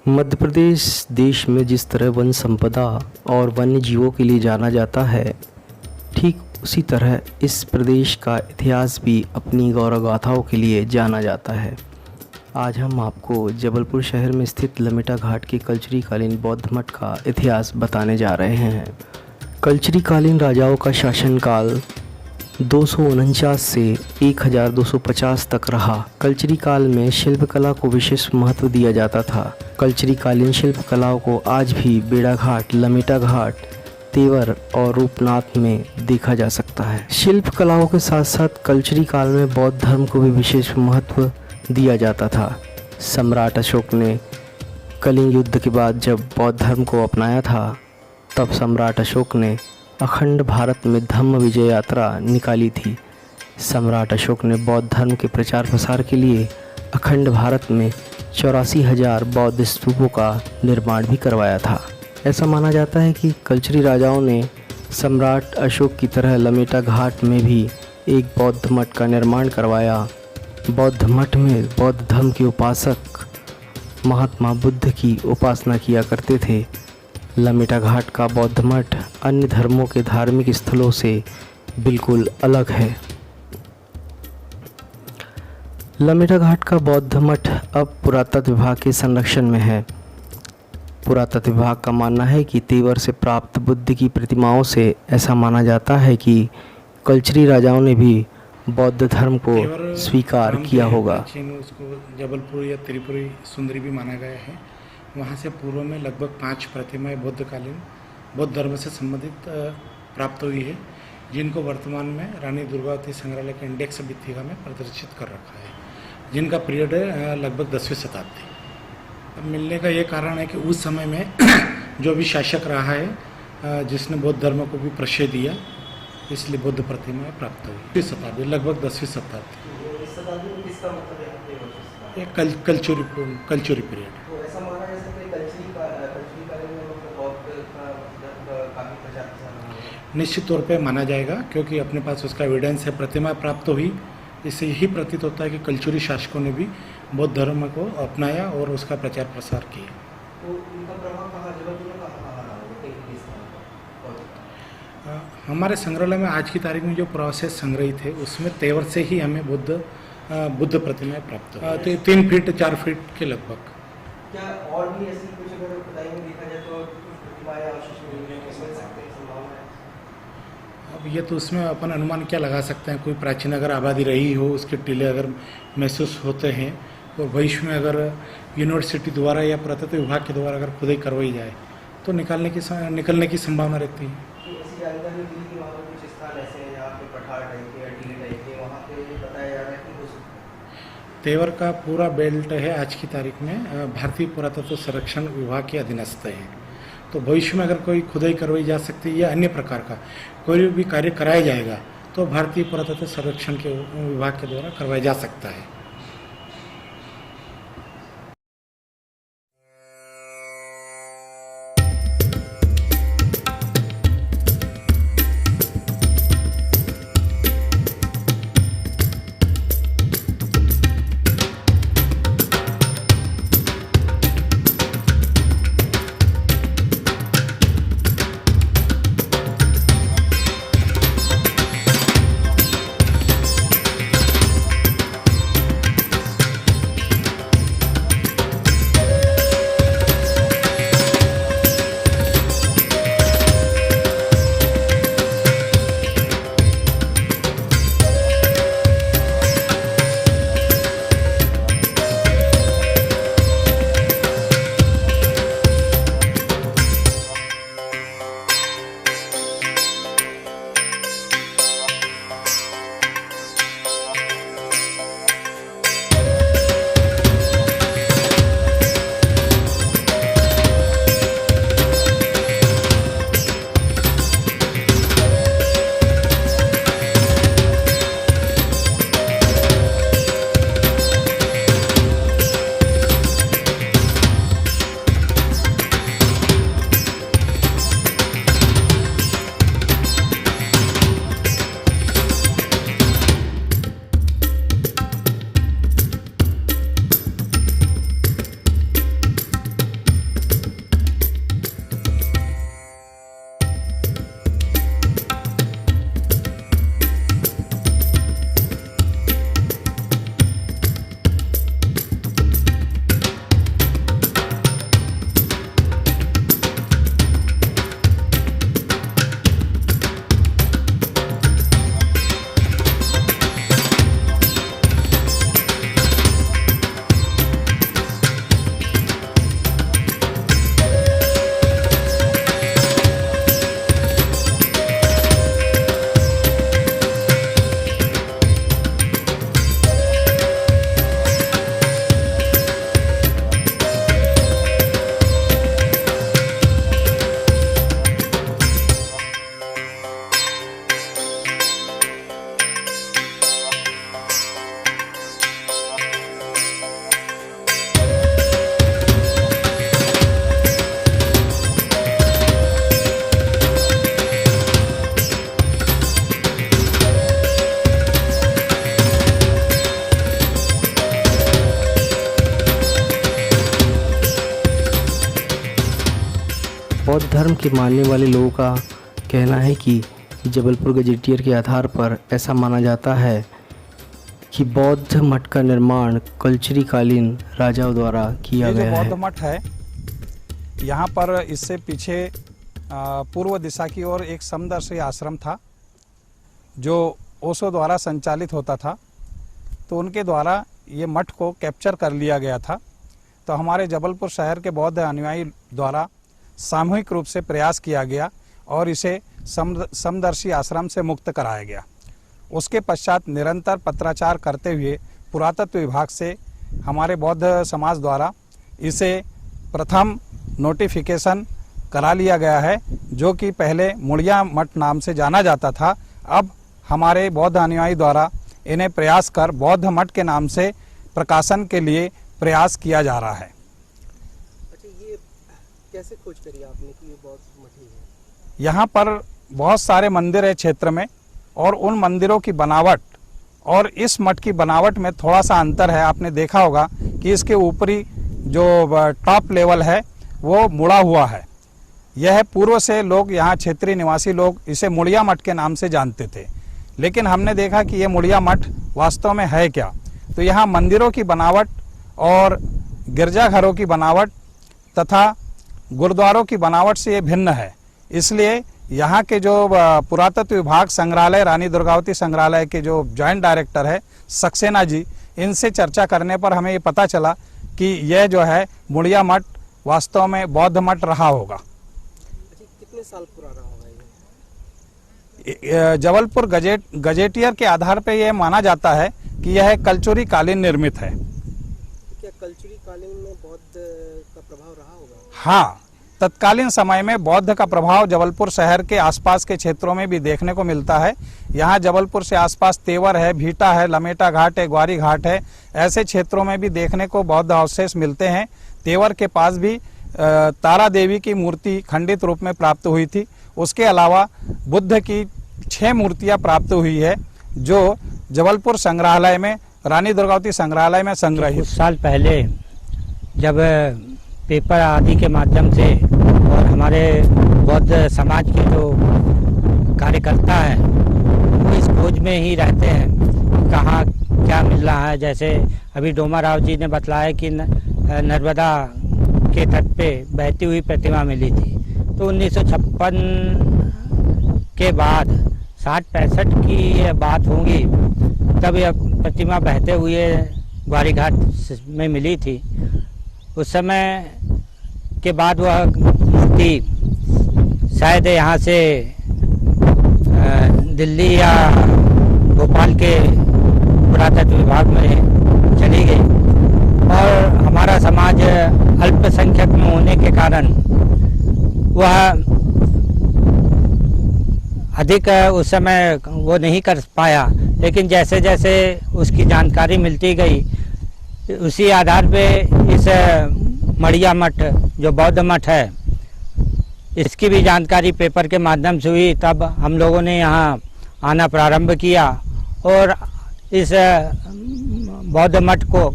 मध्य प्रदेश देश में जिस तरह वन संपदा और वन्य जीवों के लिए जाना जाता है, ठीक उसी तरह इस प्रदेश का इतिहास भी अपनी गौरव गाथाओं के लिए जाना जाता है। आज हम आपको जबलपुर शहर में स्थित लमेटा घाट के कल्चरी कालीन बौद्ध मठ का इतिहास बताने जा रहे हैं। कल्चरी कालीन राजाओं का शासनकाल 249 से 1250 तक रहा। कल्चरी काल में शिल्पकला को विशेष महत्व दिया जाता था। कल्चरी कालीन शिल्पकलाओं को आज भी बेड़ा घाट, लमेटा घाट, तेवर और रूपनाथ में देखा जा सकता है। शिल्पकलाओं के साथ साथ कल्चरी काल में बौद्ध धर्म को भी विशेष महत्व दिया जाता था। सम्राट अशोक ने कलिंग युद्ध के बाद जब बौद्ध धर्म को अपनाया था, तब सम्राट अशोक ने अखंड भारत में धम्म विजय यात्रा निकाली थी। सम्राट अशोक ने बौद्ध धर्म के प्रचार प्रसार के लिए अखंड भारत में 84,000 बौद्ध स्तूपों का निर्माण भी करवाया था। ऐसा माना जाता है कि कल्चरी राजाओं ने सम्राट अशोक की तरह लमेटा घाट में भी एक बौद्ध मठ का निर्माण करवाया। बौद्ध मठ में बौद्ध धर्म के उपासक महात्मा बुद्ध की उपासना किया करते थे। लमेटा घाट का बौद्ध मठ अन्य धर्मों के धार्मिक स्थलों से बिल्कुल अलग है। लमेटा घाट का बौद्ध मठ अब पुरातत्व विभाग के संरक्षण में है। पुरातत्व विभाग का मानना है कि तेवर से प्राप्त बुद्ध की प्रतिमाओं से ऐसा माना जाता है कि कल्चरी राजाओं ने भी बौद्ध धर्म को स्वीकार किया होगा। उसको जबलपुर या त्रिपुरी सुंदरी भी माना गया है। वहाँ से पूर्व में लगभग 5 प्रतिमाएं बौद्धकालीन बौद्ध धर्म से संबंधित प्राप्त हुई है, जिनको वर्तमान में रानी दुर्गावती संग्रहालय के इंडेक्स भित्तिका में प्रदर्शित कर रखा है, जिनका पीरियड है लगभग 10वीं शताब्दी। अब मिलने का ये कारण है कि उस समय में जो भी शासक रहा है जिसने बौद्ध धर्म को भी प्रश्रय दिया, इसलिए बौद्ध प्रतिमाएं प्राप्त हुई। 10वीं शताब्दी, लगभग 10वीं शताब्दी। ये कल्चरी पीरियड। निश्चित तौर पे माना जाएगा, क्योंकि अपने पास उसका एविडेंस है, प्रतिमा प्राप्त हुई। इससे यही प्रतीत होता है कि कल्चरी शासकों ने भी बौद्ध धर्म को अपनाया और उसका प्रचार प्रसार किया। तो इनका प्रभाव कहाँ जबलपुर में कहाँ रहा? हमारे संग्रहालय में आज की तारीख में जो प्रोसेस संग्रहित है, उसमें तेवर से ही हमें बुद्ध प्रतिमाएं प्राप्त हुई। 3 फीट 4 फीट के लगभग। क्या और भी ऐसी कुछ अगर खुदाई में देखा जाए तो प्रतिमाएं अवशेष मिल सकते हैं, संभावना है? अब ये तो उसमें अपन अनुमान क्या लगा सकते हैं। कोई प्राचीन अगर आबादी रही हो, उसके टीले अगर महसूस होते हैं, और भविष्य में अगर यूनिवर्सिटी द्वारा या पुरातत्व विभाग के द्वारा अगर खुदाई करवाई जाए तो निकलने की संभावना रहती है। ऐसी जानकारी मिली कि वहाँ पर कुछ स्थान ऐसे हैं जहाँ पे पठार टाइप के या टीले टाइप के, वहाँ पे बताया जा रहा है कि हो सकता है। तेवर का पूरा बेल्ट है आज की तारीख में भारतीय पुरातत्व संरक्षण विभाग के अधीनस्थ है। तो भविष्य में अगर कोई खुदाई करवाई जा सकती है या अन्य प्रकार का कोई भी कार्य कराया जाएगा तो भारतीय पुरातत्व संरक्षण के विभाग के द्वारा करवाया जा सकता है। बौद्ध धर्म के मानने वाले लोगों का कहना है कि जबलपुर गजेटियर के आधार पर ऐसा माना जाता है कि बौद्ध मठ का निर्माण कल्चरी कालीन राजाओं द्वारा किया ये जो गया है। बौद्ध मठ है, यहाँ पर इससे पीछे पूर्व दिशा की ओर एक समदर्शी आश्रम था जो ओशो द्वारा संचालित होता था। तो उनके द्वारा ये मठ को कैप्चर कर लिया गया था। तो हमारे जबलपुर शहर के बौद्ध अनुयायी द्वारा सामूहिक रूप से प्रयास किया गया और इसे समदर्शी आश्रम से मुक्त कराया गया। उसके पश्चात निरंतर पत्राचार करते हुए पुरातत्व विभाग से हमारे बौद्ध समाज द्वारा इसे प्रथम नोटिफिकेशन करा लिया गया है, जो कि पहले मुड़िया मठ नाम से जाना जाता था। अब हमारे बौद्ध अनुयायी द्वारा इन्हें प्रयास कर बौद्ध मठ के नाम से प्रकाशन के लिए प्रयास किया जा रहा है। अच्छा, ये कैसे खोज करी आपने कि ये बौद्ध मठ ही है? यहाँ पर बहुत सारे मंदिर है क्षेत्र में, और उन मंदिरों की बनावट और इस मठ की बनावट में थोड़ा सा अंतर है। आपने देखा होगा कि इसके ऊपरी जो टॉप लेवल है वो मुड़ा हुआ है। यह पूर्व से लोग यहाँ क्षेत्रीय निवासी लोग इसे मुड़िया मठ के नाम से जानते थे, लेकिन हमने देखा कि ये मुड़िया मठ वास्तव में है क्या। तो यहाँ मंदिरों की बनावट और गिरजाघरों की बनावट तथा गुरुद्वारों की बनावट से ये भिन्न है। इसलिए यहाँ के जो पुरातत्व विभाग संग्रहालय रानी दुर्गावती संग्रहालय के जो जॉइंट डायरेक्टर है सक्सेना जी, इनसे चर्चा करने पर हमें ये पता चला कि यह जो है मुड़िया मठ वास्तव में बौद्ध मठ रहा होगा। कितने साल पुराना होगा ये? जबलपुर गजेटियर के आधार पर यह माना जाता है कि यह कल्चुरी कालीन निर्मित है। क्या कल्चुरी कालीन में बौद्ध का प्रभाव रहा होगा? हाँ, तत्कालीन समय में बौद्ध का प्रभाव जबलपुर शहर के आसपास के क्षेत्रों में भी देखने को मिलता है। यहाँ जबलपुर से आसपास तेवर है, भीटा है, लमेटा घाट है, ग्वारी घाट है, ऐसे क्षेत्रों में भी देखने को बौद्ध अवशेष मिलते हैं। तेवर के पास भी तारा देवी की मूर्ति खंडित रूप में प्राप्त हुई थी। उसके अलावा बुद्ध की 6 मूर्तियाँ प्राप्त हुई है, जो जबलपुर संग्रहालय में रानी दुर्गावती संग्रहालय में संग्रहित। कुछ साल पहले जब पेपर आदि के माध्यम से और हमारे बौद्ध समाज के जो कार्यकर्ता हैं वो इस खोज में ही रहते हैं कहाँ क्या मिल रहा है। जैसे अभी डोमा राव जी ने बतलाया कि नर्मदा के तट पे बहती हुई प्रतिमा मिली थी। तो 1956 के बाद 60-65 की ये बात होगी, तब यह प्रतिमा बहते हुए ग्वारी घाट में मिली थी। उस समय के बाद वह मूर्ति शायद यहाँ से दिल्ली या भोपाल के पुरातत्व विभाग में चली गई, और हमारा समाज अल्पसंख्यक में होने के कारण वह अधिक उस समय वो नहीं कर पाया। लेकिन जैसे जैसे उसकी जानकारी मिलती गई, उसी आधार पे इस मड़िया मठ जो बौद्ध मठ है इसकी भी जानकारी पेपर के माध्यम से हुई। तब हम लोगों ने यहाँ आना प्रारंभ किया और इस बौद्ध मठ को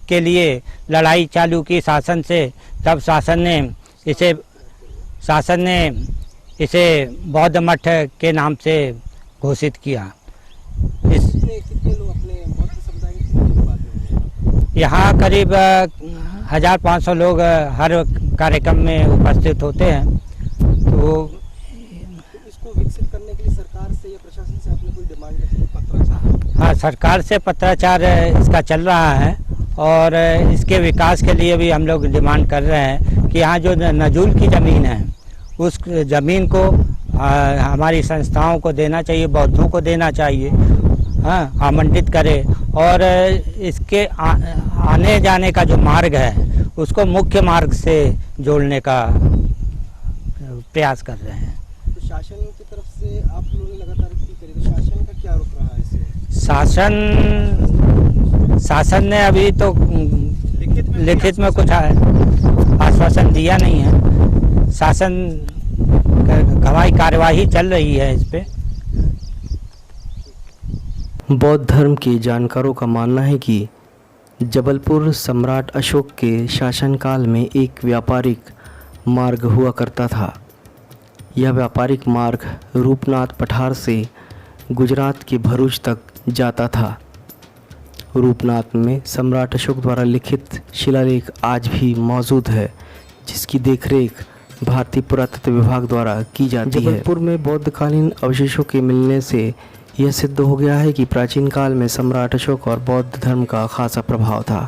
के लिए लड़ाई चालू की शासन से। तब शासन ने इसे बौद्ध मठ के नाम से घोषित किया। कितने लोग अपने बौद्ध समुदाय के पाते हैं? यहाँ करीब 1500 लोग हर कार्यक्रम में उपस्थित होते हैं। तो इसको विकसित करने के लिए सरकार से या प्रशासन से आपने कोई डिमांड रखी, पत्राचार? हाँ, सरकार से पत्राचार इसका चल रहा है और इसके विकास के लिए भी हम लोग डिमांड कर रहे हैं कि यहाँ जो नजूल की ज़मीन है उस ज़मीन को हमारी संस्थाओं को देना चाहिए, बौद्धों को देना चाहिए, हाँ, आवंटित करे। और इसके आने जाने का जो मार्ग है उसको मुख्य मार्ग से जोड़ने का प्रयास कर रहे हैं। तो शासन की तरफ से आप लोगों ने लगातार की करी, तो शासन का क्या रुख रहा है इससे? शासन ने अभी तो लिखित में कुछ आश्वासन दिया नहीं है। शासन गवाही कार्यवाही चल रही है इस पे। बौद्ध धर्म के जानकारों का मानना है कि जबलपुर सम्राट अशोक के शासनकाल में एक व्यापारिक मार्ग हुआ करता था। यह व्यापारिक मार्ग रूपनाथ पठार से गुजरात के भरूच तक जाता था। रूपनाथ में सम्राट अशोक द्वारा लिखित शिलालेख आज भी मौजूद है, जिसकी देखरेख भारतीय पुरातत्व विभाग द्वारा की जाती है। जबलपुर में बौद्धकालीन अवशेषों के मिलने से यह सिद्ध हो गया है कि प्राचीन काल में सम्राट अशोक और बौद्ध धर्म का खासा प्रभाव था।